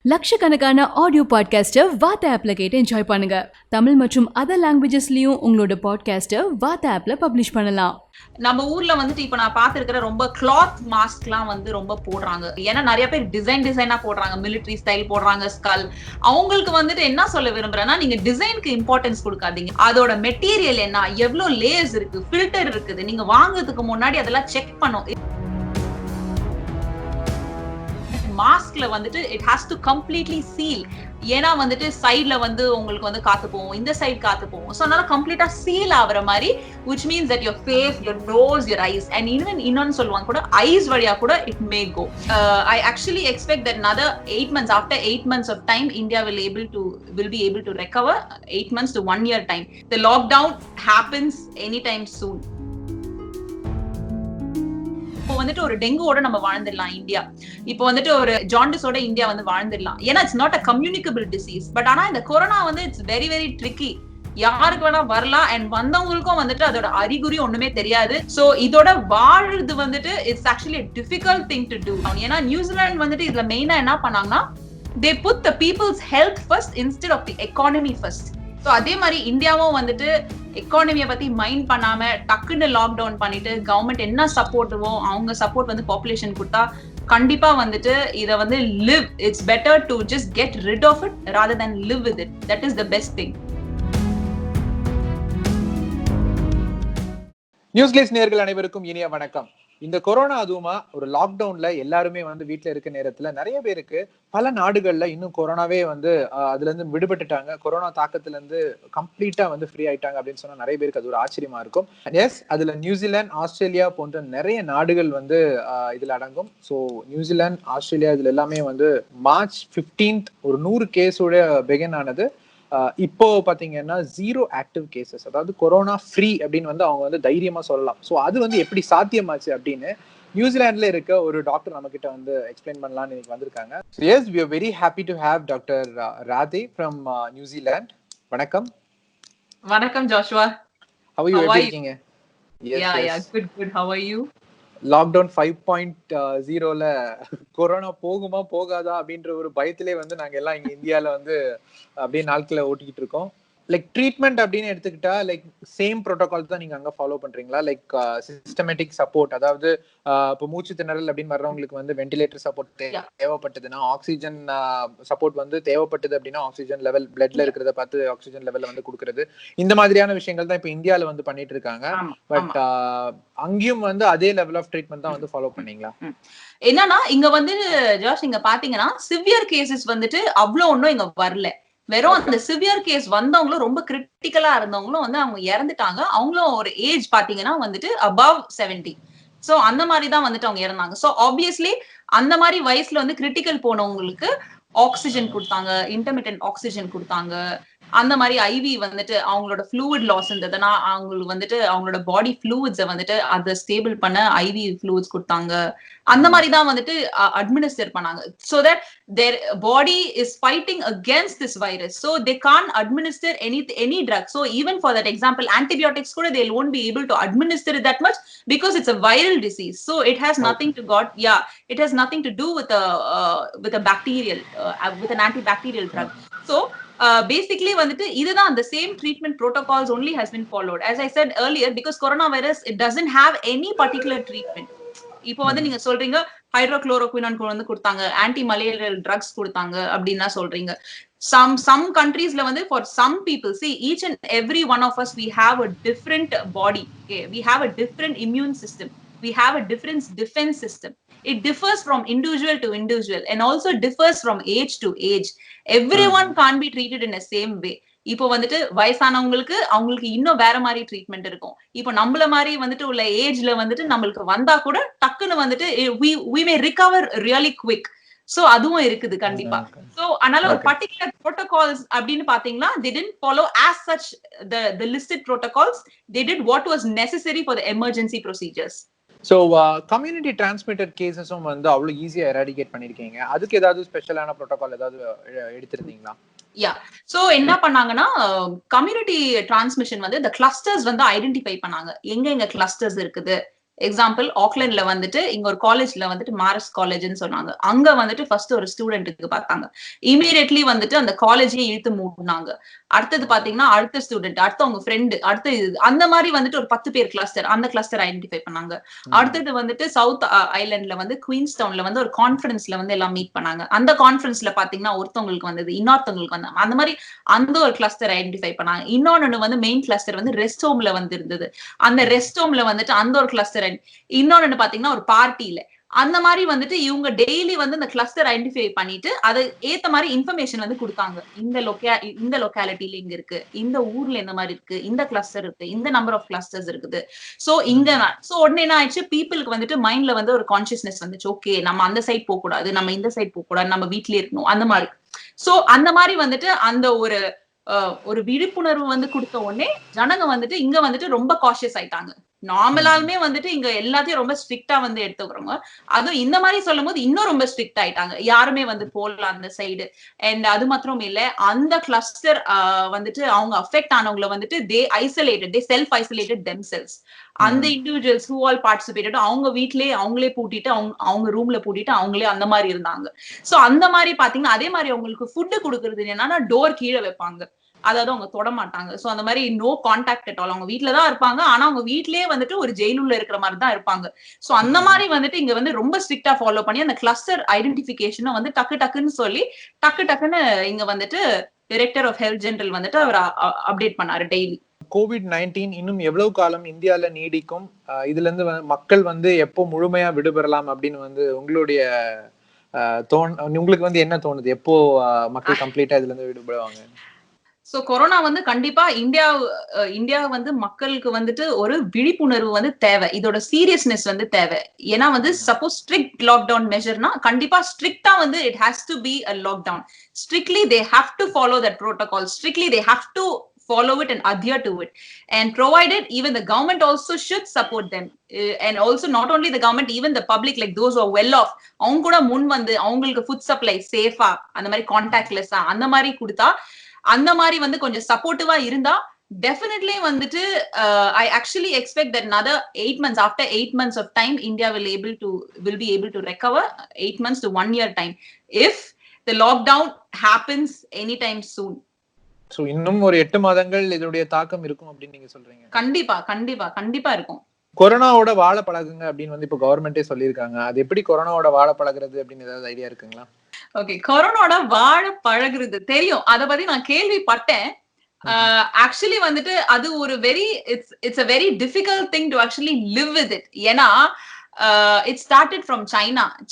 லட்சக்கணக்கான ஆடியோ பாட்காஸ்ட்டை வாத்த ஆப்ல கேட்டு என்ஜாய் பண்ணுங்க. தமிழ் மற்றும் அதர் லாங்குவேஜஸ்லயும் உங்களோட பாட்காஸ்ட்டை வாத்த ஆப்ல பப்ளிஷ் பண்ணலாம். நம்ம ஊர்ல வந்துட்டு இப்ப நான் பாத்துருக்கிற ரொம்ப கிளாத் மாஸ்க்லாம் வந்து ரொம்ப போடுறாங்க. ஏன்னா நிறைய பேர் டிசைனா போடுறாங்க, மிலிட்டரி ஸ்டைல் போடுறாங்க, ஸ்கல். அவங்களுக்கு வந்துட்டு என்ன சொல்ல விரும்புறேன்னா, நீங்க டிசைனுக்கு இம்பார்ட்டன்ஸ் கொடுக்காதீங்க. அதோட மெட்டீரியல் என்ன, எவ்வளவு லேயர்ஸ் இருக்கு, ஃபில்டர் இருக்குது, நீங்க வாங்குறதுக்கு முன்னாடி அதெல்லாம் செக் பண்ணும். மாஸ்க்ல வந்துட்டு it has to completely seal. ஏன்னா வந்துட்டு சைடுல வந்து உங்களுக்கு வந்து காத்து போகும், இந்த சைடு காத்து போகும். சோ அதனால கம்ப்ளீட்டா சீல் ஆவற மாதிரி, which means that your face, your nose, your eyes and even இன்னொன்னு சொல்லுவாங்க கூட, eyes வழியா கூட it may go. I actually expect that another 8 months, after 8 months of time, India will be able to recover. 8 months to 1 year time. The lockdown happens anytime soon. இப்போ வந்துட்டு ஒரு டெங்குவோட நம்ம வாழ்ந்துடலாம் India. இப்போ வந்துட்டு ஒரு ஜாண்டிஸோட இந்தியா வந்து வாழ்ந்துடலாம். ஏன்னா it's not a communicable disease. But ஆனா இந்த கொரோனா வந்து இட்ஸ் வெரி வெரி ட்ரிக்கி. யாருக்கு வேணா வரலாம் அண்ட் வந்தவங்களுக்கும் வந்துட்டு அதோட அறிகுறி ஒண்ணுமே தெரியாது. சோ இதோட வாழ்றது வந்துட்டு it's actually difficult thing to do. ஏன்னா நியூசிலாந்து வந்துட்டு இதுல மெயினா என்ன பண்ணாங்கன்னா, they put the people's health first instead of the economy first. So அதே மாதிரி இந்தியாவும் வந்துட்டு எக்கானமியை பத்தி மைண்ட் பண்ணாம டக்குன்னு லாக்டவுன் பண்ணிட்டு கவர்மெண்ட் என்ன சப்போர்ட்டுவோ அவங்க சப்போர்ட் வந்து பாப்புலேஷன் கொடுத்தா கண்டிப்பா வந்துட்டு இத வந்து live. It's better to just get rid of it rather than live with it. That is the best thing. News glitz நேயர்கள் அனைவருக்கும் இனிய வணக்கம். இந்த கொரோனா அதுவுமா ஒரு லாக்டவுன்ல எல்லாருமே வந்து வீட்டுல இருக்க நேரத்துல நிறைய பேருக்கு பல நாடுகள்ல இன்னும் கொரோனாவே வந்து அதுல இருந்து விடுபட்டுட்டாங்க, கொரோனா தாக்கத்துல இருந்து கம்ப்ளீட்டா வந்து ஃப்ரீ ஆயிட்டாங்க அப்படின்னு சொன்னா நிறைய பேருக்கு அது ஒரு ஆச்சரியமா இருக்கும். எஸ், அதுல நியூசிலாந்து, ஆஸ்திரேலியா போன்ற நிறைய நாடுகள் வந்து இதுல அடங்கும். ஸோ நியூசிலாந்து, ஆஸ்திரேலியா இதுல எல்லாமே வந்து மார்ச் 15 ஒரு 100 கேஸோட பெகின் ஆனது. இப்போ பாத்தீங்கன்னா 0 ஆக்டிவ் கேசஸ், அதாவது கொரோனா ஃப்ரீ அப்படின்னு வந்து அவங்க வந்து தைரியமா சொல்லலாம். ஸோ அது வந்து எப்படி சாத்தியமாச்சு அப்படின்னு நியூசிலாந்துல இருக்க ஒரு டாக்டர் நம்ம கிட்ட வந்து எக்ஸ்பிளைன் பண்ணலாம்னு இன்னைக்கு வந்திருக்காங்க. Yes, we are very happy to have Dr. Radhe from New Zealand. வணக்கம். வணக்கம் ஜோஷுவா. How are you? எப்படி இருக்கீங்க? Yeah, good. How are you? Lockdown 5.0ல கொரோனா போகுமா போகாதா அப்படின்ற ஒரு பயத்திலே வந்து நாங்க எல்லாம் இங்க இந்தியால வந்து அப்படியே நாட்களை ஓட்டிக்கிட்டு இருக்கோம். லைக் ட்ரீட்மெண்ட் அப்படின்னு எடுத்துக்கிட்டா லைக் சேம் ப்ரோட்டோகால் தான் நீங்க அங்க ஃபாலோ பண்றீங்களா? லைக் சிஸ்டமேட்டிக் சப்போர்ட், அதாவது இப்போ மூச்சு திணறல் அப்படின்னு வர்றவங்களுக்கு வந்து வென்டிலேட்டர் சப்போர்ட் தேவைப்பட்டதுன்னா, ஆக்சிஜன் சப்போர்ட் வந்து தேவைப்பட்டது அப்படின்னா ஆக்சிஜன் லெவல் பிளட்ல இருக்கிறத பார்த்து ஆக்சிஜன் லெவல் வந்து கொடுக்கறது, இந்த மாதிரியான விஷயங்கள் தான் இப்போ இந்தியால வந்து பண்ணிட்டு இருக்காங்க. பட் அங்கேயும் வந்து அதே லெவல் ஆஃப் ட்ரீட்மெண்ட் தான் வந்து ஃபாலோ பண்ணீங்களா? என்னன்னா இங்க வந்து ஜாஷ் இங்க பாத்தீங்கன்னா சிவியர் கேசஸ் வந்துட்டு அவ்வளவு ஒன்னும் இங்க வரல. வெறும் அந்த சிவியர் கேஸ் வந்தவங்களும் ரொம்ப கிரிட்டிக்கலா இருந்தவங்களும் வந்து அவங்க இறந்துட்டாங்க. அவங்களும் ஒரு ஏஜ் பாத்தீங்கன்னா வந்துட்டு above 70. சோ அந்த மாதிரிதான் வந்துட்டு அவங்க இறந்தாங்க. சோ ஆப்வியஸ்லி அந்த மாதிரி வயசுல வந்து கிரிட்டிக்கல் போனவங்களுக்கு ஆக்சிஜன் கொடுத்தாங்க, இன்டர்மிட்டன்ட் ஆக்சிஜன் கொடுத்தாங்க. அந்த மாதிரி ஐவி வந்துட்டு அவங்களோட ஃப்ளூயிட் லாஸ் இருந்ததுன்னா அவங்களுக்கு வந்துட்டு அவங்களோட பாடி ஃப்ளூயிட்ஸை வந்துட்டு அதை ஸ்டேபிள் பண்ண ஐவி ஃப்ளூயிட்ஸ் கொடுத்தாங்க. அந்த மாதிரி தான் வந்துட்டு அட்மினிஸ்டர் பண்ணாங்க. so that their body is fighting against this virus, so they can't administer any drug. So even for that example, antibiotics கூட they won't be able to administer it that much because it's a viral disease. So it has nothing it has nothing to do with a bacterial with an antibacterial drug. So basically வந்துட்டு இதுதான் the same treatment protocols only has been followed, as I said earlier, because coronavirus it doesn't have any particular treatment. இப்போ வந்து நீங்க சொல்றீங்க ஹைட்ரோக்ளோரோக்வினான் வந்து கொடுத்தாங்க, anti malarial drugs கொடுத்தாங்க அப்படின்னா சொல்றீங்க. some countries-ல வந்து for some people, see, each and every one of us, we have a different body, okay? We have a different immune system, we have a different defense system. It differs from individual to individual and also differs from age to age. Everyone can't be treated in the same way. இப்போ வந்துட்டு வயசானவங்களுக்கு அவங்களுக்கு இன்னும் வேற மாதிரி treatment இருக்கும். இப்போ நம்மள மாதிரி வந்துட்டு உள்ள ஏஜ்ல வந்துட்டு நம்மளுக்கு வந்தா கூட டக்குன்னு வந்துட்டு we may recover really quick. So அதுவும் இருக்குது கண்டிப்பா. சோ அதனால ஒரு பர்டிகுலர் ப்ரோட்டோகால்ஸ் அப்படின்னு பாத்தீங்கன்னா they didn't follow as such the listed protocols. They did what was necessary for the emergency procedures. So community transmitted கேசஸும் வந்து அவ்வளோ ஈஸியா எராடிகேட் பண்ணிருக்கீங்க. அதுக்கு ஏதாவது ஸ்பெஷலான ப்ரோட்டோகால் ஏதாவது எடுத்திருந்தீங்களா? சோ என்ன பண்ணாங்கன்னா, கம்யூனிட்டி டிரான்ஸ்மிஷன் வந்து இந்த கிளஸ்டர்ஸ் வந்து ஐடென்டிஃபை பண்ணாங்க. எங்க கிளஸ்டர்ஸ் இருக்குது, எக்ஸாம்பிள் ஆக்லாண்ட்ல வந்துட்டு இங்க ஒரு காலேஜ்ல வந்துட்டு மாரஸ் காலேஜ்னு சொன்னாங்க. அங்க வந்துட்டு ஃபர்ஸ்ட் ஒரு ஸ்டூடெண்ட்டுக்கு பார்த்தாங்க. இமீடியட்லி வந்துட்டு அந்த காலேஜையே இழுத்து மூடினாங்க. அடுத்தது பாத்தீங்கன்னா அடுத்த ஸ்டூடெண்ட், அடுத்து அவங்க ஃப்ரெண்டு, அடுத்து அந்த மாதிரி வந்துட்டு ஒரு 10 பேர் கிளஸ்டர், அந்த கிளஸ்டர் ஐடென்டிஃபை பண்ணாங்க. அடுத்தது வந்துட்டு சவுத் ஐலாண்ட்ல வந்து குயின்ஸ் டவுன்ல வந்து ஒரு கான்ஃபரன்ஸ்ல வந்து எல்லாம் மீட் பண்ணாங்க. அந்த கான்ஃபரன்ஸ்ல பாத்தீங்கன்னா ஒருத்தவங்களுக்கு வந்தது, இன்னொருத்தவங்களுக்கு வந்தாங்க. அந்த மாதிரி அந்த ஒரு கிளஸ்டர் ஐடென்டிஃபை பண்ணாங்க. இன்னொன்னு வந்து மெயின் கிளஸ்டர் வந்து ரெஸ்ட் ஹோம்ல வந்து இருந்தது. அந்த ரெஸ்ட் ஹோம்ல வந்துட்டு அந்த ஒரு கிளஸ்டர். இன்னொன்னு பாத்தீங்கன்னா ஒரு பார்ட்டில. அந்த மாதிரி வந்துட்டு இவங்க டெய்லி வந்து இந்த கிளஸ்டர் ஐடென்டிஃபை பண்ணிட்டு அதை ஏத்த மாதிரி இன்ஃபர்மேஷன் வந்து கொடுத்தாங்க. இந்த லொக்காலிட்டில இங்க இருக்கு, இந்த ஊர்ல இந்த மாதிரி இருக்கு, இந்த கிளஸ்டர் இருக்கு, இந்த நம்பர் ஆஃப் கிளஸ்டர்ஸ் இருக்குது. சோ இங்க உடனே என்ன ஆயிடுச்சு, பீப்புளுக்கு வந்துட்டு மைண்ட்ல வந்து ஒரு கான்சியஸ்னஸ் வந்துச்சு. ஓகே, நம்ம அந்த சைட் போக கூடாது, நம்ம இந்த சைட் போக கூடாது, நம்ம வீட்லயே இருக்கணும், அந்த மாதிரி. சோ அந்த மாதிரி வந்துட்டு அந்த ஒரு விழிப்புணர்வு வந்து கொடுத்த உடனே ஜனங்க வந்துட்டு இங்க வந்துட்டு ரொம்ப காஷியஸ் ஆயிட்டாங்க. நார்மலாலுமே வந்துட்டு இங்க எல்லாத்தையும் ரொம்ப ஸ்ட்ரிக்டா வந்து எடுத்துக்கிறோங்க. அதுவும் இந்த மாதிரி சொல்லும் போது இன்னும் ரொம்ப ஸ்ட்ரிக்ட் ஆயிட்டாங்க. யாருமே வந்து போடலாம் அந்த சைடு. அண்ட் அது மாத்திரம் இல்ல, அந்த கிளஸ்டர் வந்துட்டு அவங்க அஃபெக்ட் ஆனவங்களை வந்துட்டு தே செல்ஃப் ஐசோலேட்டட் தெம்செல்ஸ். அந்த இண்டிவிஜுவல்ஸ் ஹூ ஆல் பார்ட்டிசிபேட்டட் அவங்க வீட்லயே அவங்களே பூட்டிட்டு அவங்க ரூம்ல பூட்டிட்டு அவங்களே அந்த மாதிரி இருந்தாங்க. சோ அந்த மாதிரி பாத்தீங்கன்னா அதே மாதிரி அவங்களுக்கு ஃபுட்டு கொடுக்கறது என்னன்னா டோர் கீழே வைப்பாங்க. அதாவது அவங்க தொட மாட்டாங்க. சோ அந்த மாதிரி நோ கான்டாக்ட் அட் ஆல். அவங்க வீட்டுலதான் இருப்பாங்க, ஆனா அவங்க வீட்லயே வந்துட்டு ஒரு ஜெயிலுள்ள இருக்கிற மாதிரி தான் இருப்பாங்க. சோ அந்த மாதிரி வந்துட்டு இங்க வந்து ரொம்ப ஸ்ட்ரிக்டா ஃபாலோ பண்ணி அந்த கிளஸ்டர் ஐடென்டிபிகேஷனை வந்து டக்குன்னு சொல்லி டக்குன்னு இங்க வந்துட்டு டைரக்டர் ஆஃப் ஹெல்த் ஜெனரல் வந்துட்டு அவர் அப்டேட் பண்ணாரு டெய்லி. COVID-19 இன்னும் எவ்வளவு காலம் இந்தியால நீடிக்கும், இதுல இருந்து மக்கள் வந்து எப்போ முழுமையா விடுபெறலாம் அப்படின்னு வந்து உங்களுடைய உங்களுக்கு வந்து என்ன தோணுது? எப்போ மக்கள் கம்ப்ளீட்டா இதுல இருந்து விடுபடுவாங்க? சோ கொரோனா வந்து கண்டிப்பா இந்தியா வந்து மக்களுக்கு வந்துட்டு ஒரு விழிப்புணர்வு வந்து தேவை. இதோட சீரியஸ்னஸ் வந்து தேவை. ஏன்னா வந்து சப்போஸ் ஸ்ட்ரிக்ட் லாக்டவுன் மெஷர்னா கண்டிப்பா ஸ்ட்ரிக்டா வந்து it has to be a lockdown. Strictly they have to follow that protocol. Strictly they have to follow it and adhere to it, and provided even the government also should support them, and also not only the government, even the public, like those who are well off, அவங்க கூட முன் வந்து அவங்களுக்கு food supply சேஃபா அந்த மாதிரி கான்டாக்ட்லெஸ்ஸா அந்த மாதிரி கொடுத்தா, அந்த மாதிரி வந்து கொஞ்சம் சப்போர்ட்டிவா இருந்தா definitely வந்துட்டு I actually expect that another 8 months, after 8 months of time, India will be able to recover. 8 months to 1 year time if the lockdown happens anytime soon. So இன்னும் ஒரு 8 மாதங்கள் இதோடைய தாக்கம் இருக்கும் அப்படின்னு நீங்க சொல்றீங்க? கண்டிப்பா இருக்கும். கொரோனாவோட வாழ பழகுங்க அப்படின்னு வந்து இப்போ கவர்மெண்டே சொல்லியிருக்காங்க. அது எப்படி கொரோனாவோட வாழ பழகுறது அப்படின்னு ஏதாவது ஐடியா இருக்குங்களா? ஓகே, கொரோனாவோட வாழ பழகுறது தெரியும், அத பத்தி நான் கேள்விப்பட்டேன். ஆக்சுவலி வந்துட்டு அது ஒரு it's a very difficult thing to actually live with it. ஏன்னா இட் ஸ்டார்டட் ஃப்ரம்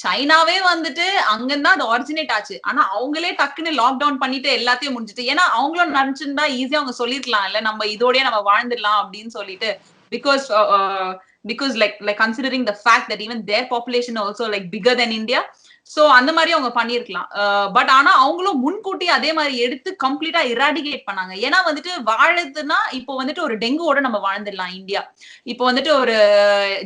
சைனாவே வந்துட்டு அங்கதான் அது ஆரிஜினேட் ஆச்சு. ஆனா அவங்களே டக்குன்னு லாக்டவுன் பண்ணிட்டு எல்லாத்தையும் முடிஞ்சிட்டு, ஏன்னா அவங்களும் நினைச்சிருந்தா ஈஸியா அவங்க சொல்லிருக்கலாம் இல்ல, நம்ம இதோடய நம்ம வாழ்ந்துடலாம் அப்படின்னு சொல்லிட்டு. because like considering the fact that even their population also like bigger than India, so அந்த மாதிரி அவங்க பண்ணிருக்கலாம். பட் ஆனா அவங்களும் முன்கூட்டி அதே மாதிரி எடுத்து கம்ப்ளீட்டா இராடிகேட் பண்ணாங்க. ஏன்னா வந்துட்டு வாழுதுன்னா இப்போ வந்துட்டு ஒரு டெங்குவோட நம்ம வாழ்ந்துடலாம் இந்தியா, இப்போ வந்துட்டு ஒரு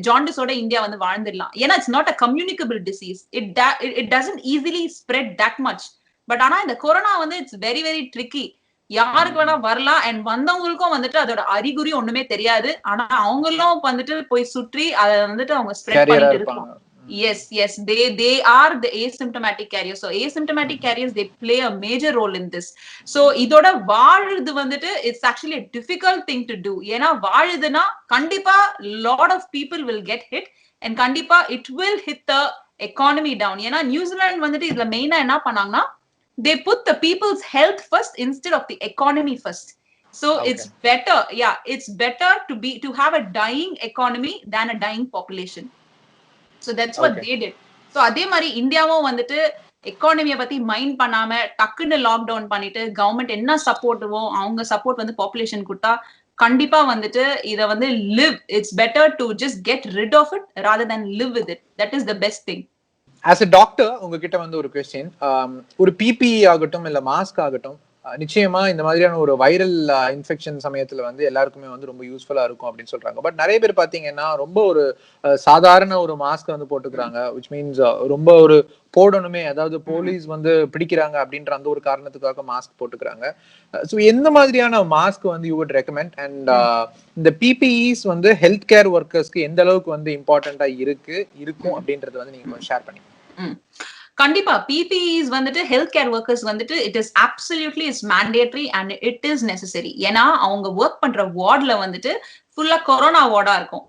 ஜாண்டிஸோட இந்தியா வந்து வாழ்ந்துடலாம். ஏன்னா it's not a communicable disease. It doesn't easily spread that much. But ஆனா இந்த கொரோனா வந்து இட்ஸ் வெரி வெரி ட்ரிக்கி. யாருக்கு வேணா வரலாம், அண்ட் வந்தவங்களுக்கும் வந்துட்டு அதோட அறிகுறி ஒண்ணுமே தெரியாது. ஆனா அவங்களும் வந்துட்டு போய் சுற்றி அதை வந்துட்டு அவங்க ஸ்ப்ரெட் பண்ணிட்டு இருப்பாங்க. Yes, they are the asymptomatic carriers. So asymptomatic carriers, they play a major role in this. So இதோட வாழுது வந்துட்டு it's actually a difficult thing to do. ஏன்னா வாழுதுன்னா கண்டிப்பா lot of people will get hit, and கண்டிப்பா it will hit the economy down. ஏன்னா New Zealand வந்துட்டு இதுல மெயினா என்ன பண்ணாங்கன்னா, they put the people's health first instead of the economy first. So it's better to have a dying economy than a dying population. So that's what they did. So அதே மாதிரி இந்தியாவும் வந்துட்டு எக்கானமியை பத்தி மைண்ட் பண்ணாம டக்குன்னு லாக்டவுன் பண்ணிட்டு government என்ன சப்போர்ட்டுவோ அவங்க சப்போர்ட் வந்து பாப்புலேஷன் கொடுத்தா கண்டிப்பா வந்துட்டு இத வந்து it's better to just get rid of it rather than live with it. That is the best thing. As a doctor, உங்ககிட்ட வந்து ஒரு क्वेश्चन, ஒரு PPE ஆகட்டும் இல்ல மாஸ்க் ஆகட்டும் நிச்சயமா இந்த மாதிரியான ஒரு வைரல் இன்ஃபெக்ஷன் சமயத்துல வந்து எல்லாருக்குமே வந்து ரொம்ப யூஸ்ஃபுல்லா இருக்கும் அப்படின்னு சொல்றாங்க. பட் நிறைய பேர் பாத்தீங்கன்னா ரொம்ப ஒரு சாதாரண ஒரு மாஸ்க் வந்து போட்டுக்கிறாங்க. விச் மீன்ஸ் ரொம்ப ஒரு போடணுமே, அதாவது போலீஸ் வந்து பிடிக்கிறாங்க அப்படின்ற அந்த ஒரு காரணத்துக்காக மாஸ்க் போட்டுக்கிறாங்க. ஸோ எந்த மாதிரியான மாஸ்க் வந்து யூ வுட் ரெக்கமெண்ட்? அண்ட் இந்த பிபிஇஸ் வந்து ஹெல்த் கேர் ஒர்க்கர்ஸ்க்கு எந்த அளவுக்கு வந்து இம்பார்ட்டண்டா இருக்கும் அப்படின்றது வந்து நீங்க கொஞ்சம் ஷேர் பண்ணி. கண்டிப்பா பிபிஇஸ் வந்துட்டு ஹெல்த் கேர் ஒர்க்கர்ஸ் வந்துட்டு it is absolutely it's mandatory and it is necessary. ஏன்னா அவங்க ஒர்க் பண்ற வார்ட்ல வந்துட்டு ஃபுல்லா கொரோனா வார்டா இருக்கும்.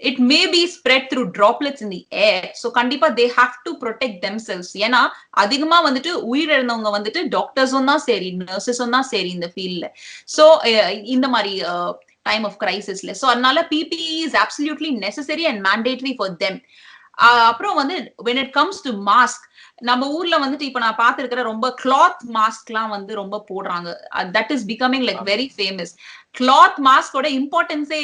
It may be spread through droplets in the air. So கண்டிப்பா they have to protect themselves. ஏன்னா அதிகமா வந்துட்டு உயிரிழந்தவங்க வந்துட்டு டாக்டர்ஸும் தான் சரி, நர்சஸும் தான் சரி இந்த ஃபீல்ட்ல. ஸோ இந்த மாதிரி டைம் ஆஃப் கிரைசிஸ்ல. ஸோ அதனால PPE is absolutely necessary and mandatory for them. அப்புறம் வந்து when it comes to mask, நம்ம ஊர்ல வந்துட்டு இப்ப நான் பாத்துருக்கிற ரொம்ப கிளாத் மாஸ்க் எல்லாம் வந்து ரொம்ப போடுறாங்க. That is becoming like very famous. Cloth மாஸ்கோட இம்பார்ட்டன்ஸே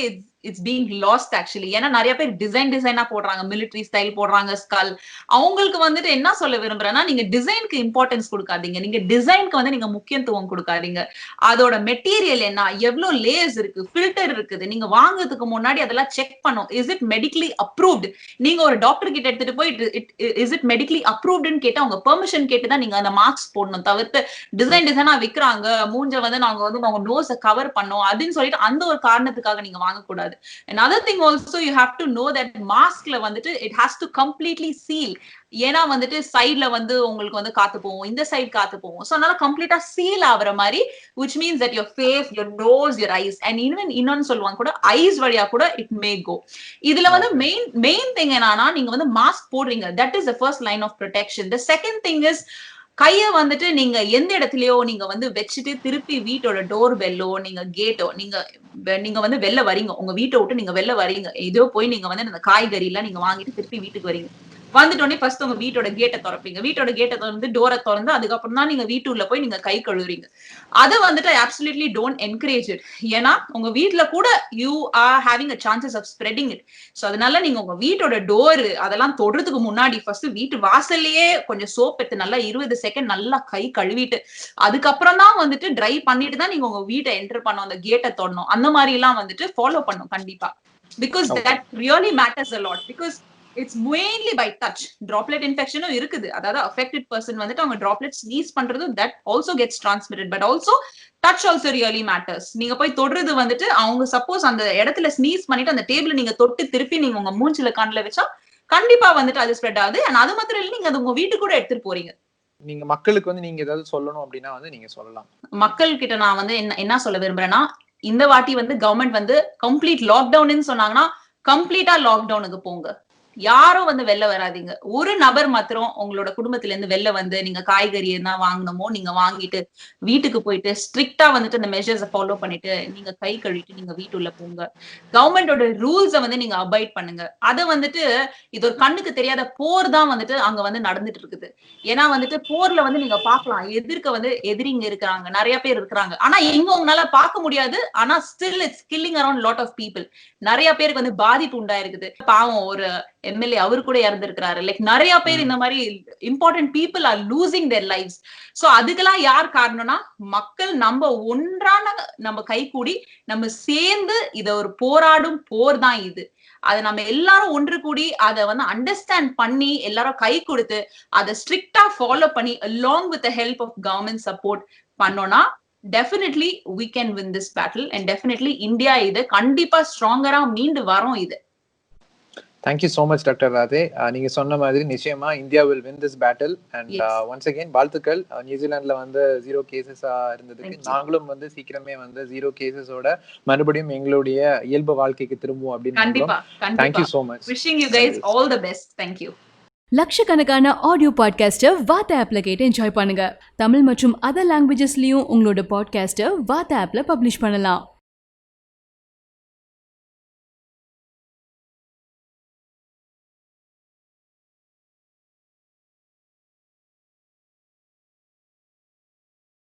இட்ஸ் பீங் லாஸ்ட் ஆக்சுவலி. ஏன்னா நிறைய பேர் டிசைனா போடுறாங்க, மிலிட்டரி ஸ்டைல் போடுறாங்க, ஸ்கல். அவங்களுக்கு வந்துட்டு என்ன சொல்ல விரும்புறேன்னா, நீங்க டிசைனுக்கு இம்பார்ட்டன்ஸ் கொடுக்காதீங்க, நீங்க டிசைனுக்கு வந்து நீங்க முக்கியத்துவம் கொடுக்காதீங்க. அதோட மெட்டீரியல் என்ன, எவ்வளவு லேயர்ஸ் இருக்கு, ஃபில்டர் இருக்குது, நீங்க வாங்குறதுக்கு முன்னாடி அதெல்லாம் செக் பண்ணும். Is it medically approved? நீங்க ஒரு டாக்டர் கிட்ட எடுத்துட்டு போய் இஸ் இட் மெடிக்கலி அப்ரூவ்டுன்னு கேட்டு அவங்க பெர்மிஷன் கேட்டு தான் நீங்க அந்த மாஸ்க் போடணும். தவிர்த்து டிசைனா விக்கிறாங்க, மூஞ்ச வந்து நாங்க வந்து அவங்க நோஸை கவர் பண்ணோம் அப்படின்னு சொல்லிட்டு அந்த ஒரு காரணத்துக்காக நீங்க வாங்கக்கூடாது. Another thing also you have to know that maskல வந்துட்டு it has to completely seal. ஏன்னா வந்துட்டு சைட்ல வந்து உங்களுக்கு வந்து காத்து போகும், இந்த சைடு காத்து போகும். சோ அதனால கம்ப்ளீட்டா சீல் ஆகுற மாதிரி, which means that your face, your nose, your eyes and even இன்னொன்னு சொல்லுவாங்க கூட ஐஸ் வழியா கூட it may go. இதுல வந்து மெயின் திங் என்னன்னா, நீங்க வந்து மாஸ்க் போடுறீங்க, that is the first line of protection. The second thing is கைய வந்துட்டு நீங்க எந்த இடத்துலயோ நீங்க வந்து வச்சுட்டு திருப்பி வீட்டோட டோர் பெல்லோ நீங்க கேட்டோ நீங்க வந்து வெளில வரீங்க, உங்க வீட்டை விட்டு நீங்க வெளில வரீங்க, ஏதோ போய் நீங்க வந்து அந்த காய்கறி எல்லாம் நீங்க வாங்கிட்டு திருப்பி வீட்டுக்கு வரீங்க. வந்துட்டோடனே ஃபர்ஸ்ட் உங்க வீட்டோட கேட்டை திறப்பீங்க, வீட்டோட கேட்டை திறந்து டோரை திறந்து அதுக்கப்புறம் தான் நீங்க வீட்டுள்ள போய் நீங்க கை கழுவுறீங்க. அதை வந்துட்டு அப்சல்யூட்லி டோன்ட் என்கரேஜ் இட். ஏன்னா உங்க வீட்டுல கூட you are having a chances of spreading it. So அதனால நீங்க உங்க வீட்டோட டோர் அதெல்லாம் தொடுறதுக்கு முன்னாடி ஃபர்ஸ்ட் வீட்டு வாசல்லையே கொஞ்சம் சோப் எடுத்து நல்லா 20 செகண்ட் நல்லா கை கழுவிட்டு அதுக்கப்புறம் தான் வந்துட்டு ட்ரை பண்ணிட்டு தான் நீங்க உங்க வீட்டை என்டர் பண்ணணும், அந்த கேட்டை தொடணும். அந்த மாதிரி எல்லாம் வந்துட்டு ஃபாலோ பண்ணும் கண்டிப்பா. Because that really matters a lot. because it's mainly by touch. droplet infection இருக்குது, அதாவது affected person வந்துட்டு அவங்க droplet sneeze பண்றது that also gets transmitted, but also touch also really matters. நீங்க போய் தொடுறது வந்துட்டு அவங்க சப்போஸ் அந்த இடத்துல ஸ்னீஸ் பண்ணிட்டு அந்த டேபிள் நீங்க தொட்டு திருப்பி நீங்க உங்க மூஞ்சில கண்ணுல வச்சா கண்டிப்பா வந்துட்டு அது ஸ்ப்ரெட் ஆகுது. and அது மாத்திரம் இல்ல, நீங்க அது உங்க வீட்டுக்கு கூட எடுத்துட்டு போறீங்க. நீங்க மக்களுக்கு வந்து நீங்க ஏதாவது சொல்லணும் அப்படின்னா வந்து நீங்க சொல்லலாம். மக்கள் கிட்ட நான் வந்து என்ன சொல்ல விரும்புறேன்னா, இந்த வாட்டி வந்து கவர்மெண்ட் வந்து கம்ப்ளீட் லாக்டவுன் சொன்னாங்கன்னா கம்ப்ளீட்டா லாக்டவுனுக்கு போங்க. யாரும் வந்து வெளில வராதீங்க. ஒரு நபர் மாத்திரம் உங்களோட குடும்பத்துல இருந்து வெளில வந்து நீங்க காய்கறி என்ன வாங்கணுமோ நீங்க வாங்கிட்டு வீட்டுக்கு போயிட்டு ஸ்ட்ரிக்டா வந்துட்டு அந்த மெஷர்ஸ் ஃபாலோ பண்ணிட்டு நீங்க கை கழுவிட்டு நீங்க வீட்டுள்ள போங்க. கவர்மெண்டோட ரூல்ஸை வந்து நீங்க அபாய்ட் பண்ணுங்க. அதை வந்துட்டு இது ஒரு கண்ணுக்கு தெரியாத போர் தான் வந்துட்டு அங்க வந்து நடந்துட்டு இருக்குது. ஏன்னா வந்துட்டு போர்ல வந்து நீங்க பாக்கலாம், எதிர்க்க வந்து எதிரிங்க இருக்கிறாங்க, நிறைய பேர் இருக்கிறாங்க. ஆனா எங்க உங்களால பார்க்க முடியாது. ஆனா still it's killing around lot of people. நிறைய பேருக்கு வந்து பாதிப்பு உண்டாயிருக்குது. பாவம் ஒரு எம்எல்ஏ அவர் கூட இறந்திருக்கிறாரு. லைக் நிறைய பேர் இந்த மாதிரி important people are losing their lifes. So அதுக்கெல்லாம் யார் காரணம்னா மக்கள். நம்ம ஒன்றான நம்ம கை கூடி நம்ம சேர்ந்து இத ஒரு போராடும் போர் தான் இது. அதை நம்ம எல்லாரும் ஒன்று கூடி அதை வந்து அண்டர்ஸ்டாண்ட் பண்ணி எல்லாரும் கை கொடுத்து அதை ஸ்ட்ரிக்டா ஃபாலோ பண்ணி along with the help of government support பண்ணோம்னா definitely we can win this battle and definitely India இது கண்டிப்பா ஸ்ட்ராங்கரா மீண்டு வரும் இது. Thank you so much doctor Radhe. நீங்க சொன்ன மாதிரி நிச்சயமா India will win this battle. And once again வாழ்த்துக்கள். நியூசிலாந்துல வந்து 0 கேசஸா இருந்ததுக்கு நாங்களும் வந்து சீக்கிரமே வந்து 0 கேசஸோட மறுபடியும் எங்களுடைய இயல்பு வாழ்க்கைக்கு திரும்புவோம் அப்படின்னு. Thank you so much. Wishing you guys all the best. Thank you. லட்சக்கணக்கான ஆடியோ பாட்காஸ்ட்டை வாத்த ஆப்ல கேட்டு என்ஜாய் பண்ணுங்க. தமிழ் மற்றும் அதர் லாங்குவேஜஸ்லயும் உங்களோட பாட்காஸ்ட்டை வாத்த ஆப்ல பப்ளிஷ் பண்ணலாம்.